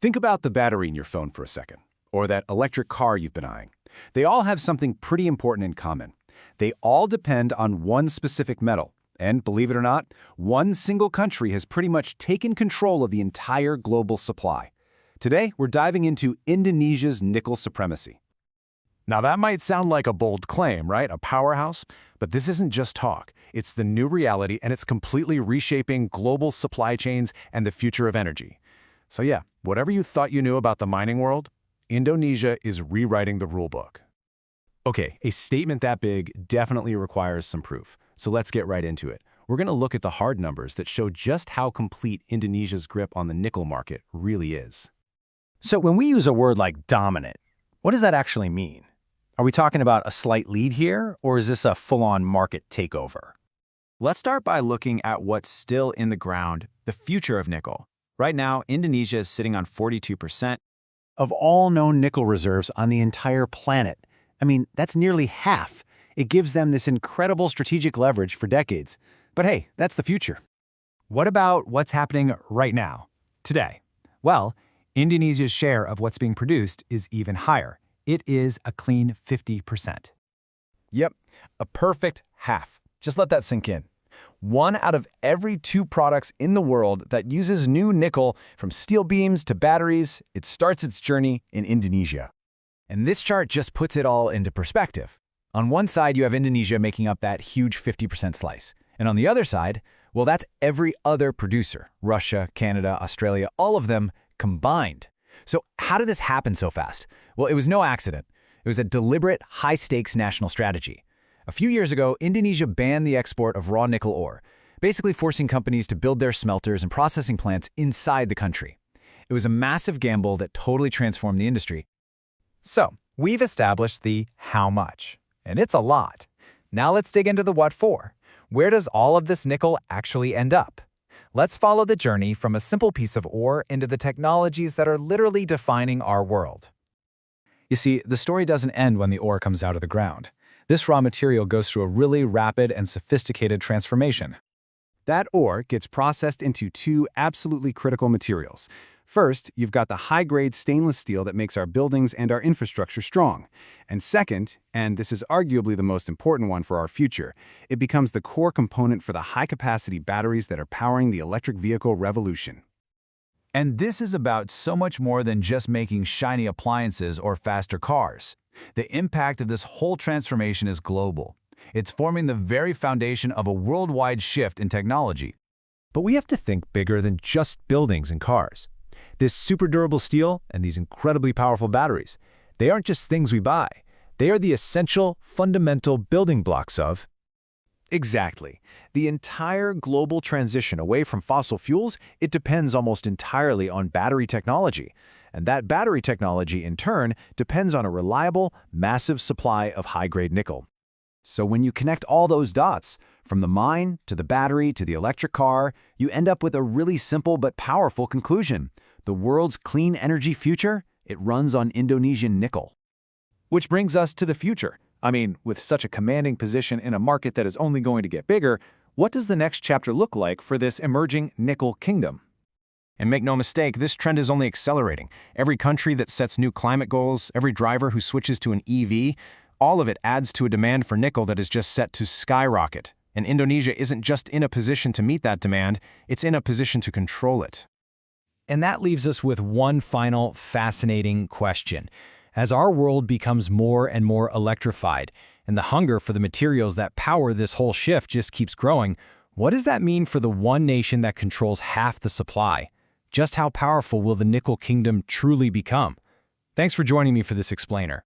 Think about the battery in your phone for a second, or that electric car you've been eyeing. They all have something pretty important in common. They all depend on one specific metal. And believe it or not, one single country has pretty much taken control of the entire global supply. Today, we're diving into Indonesia's nickel supremacy. Now that might sound like a bold claim, right? A powerhouse? But this isn't just talk. It's the new reality, and it's completely reshaping global supply chains and the future of energy. So yeah, whatever you thought you knew about the mining world, Indonesia is rewriting the rulebook. Okay, a statement that big definitely requires some proof. So let's get right into it. We're going to look at the hard numbers that show just how complete Indonesia's grip on the nickel market really is. So when we use a word like dominant, what does that actually mean? Are we talking about a slight lead here, or is this a full-on market takeover? Let's start by looking at what's still in the ground, the future of nickel. Right now, Indonesia is sitting on 42%. Of all known nickel reserves on the entire planet. I mean, that's nearly half. It gives them this incredible strategic leverage for decades. But hey, that's the future. What about what's happening right now, today? Well, Indonesia's share of what's being produced is even higher. It is a clean 50%. Yep, a perfect half. Just let that sink in. 1 out of every 2 products in the world that uses new nickel, from steel beams to batteries, it starts its journey in Indonesia. And this chart just puts it all into perspective. On one side, you have Indonesia making up that huge 50% slice. And on the other side, well, that's every other producer. Russia, Canada, Australia, all of them combined. So how did this happen so fast? Well, it was no accident. It was a deliberate, high-stakes national strategy. A few years ago, Indonesia banned the export of raw nickel ore, basically forcing companies to build their smelters and processing plants inside the country. It was a massive gamble that totally transformed the industry. So, we've established the how much, and it's a lot. Now let's dig into the what for. Where does all of this nickel actually end up? Let's follow the journey from a simple piece of ore into the technologies that are literally defining our world. You see, the story doesn't end when the ore comes out of the ground. This raw material goes through a really rapid and sophisticated transformation. That ore gets processed into 2 absolutely critical materials. First, you've got the high-grade stainless steel that makes our buildings and our infrastructure strong. And second, and this is arguably the most important one for our future, it becomes the core component for the high-capacity batteries that are powering the electric vehicle revolution. And this is about so much more than just making shiny appliances or faster cars. The impact of this whole transformation is global. It's forming the very foundation of a worldwide shift in technology. But we have to think bigger than just buildings and cars. This super durable steel and these incredibly powerful batteries, they aren't just things we buy. They are the essential, fundamental building blocks of... Exactly. The entire global transition away from fossil fuels, it depends almost entirely on battery technology. And that battery technology, in turn, depends on a reliable, massive supply of high-grade nickel. So when you connect all those dots, from the mine to the battery to the electric car, you end up with a really simple but powerful conclusion. The world's clean energy future, it runs on Indonesian nickel. Which brings us to the future. I mean, with such a commanding position in a market that is only going to get bigger, what does the next chapter look like for this emerging nickel kingdom? And make no mistake, this trend is only accelerating. Every country that sets new climate goals, every driver who switches to an EV, all of it adds to a demand for nickel that is just set to skyrocket. And Indonesia isn't just in a position to meet that demand, it's in a position to control it. And that leaves us with one final fascinating question. As our world becomes more and more electrified, and the hunger for the materials that power this whole shift just keeps growing, what does that mean for the one nation that controls half the supply? Just how powerful will the nickel kingdom truly become? Thanks for joining me for this explainer.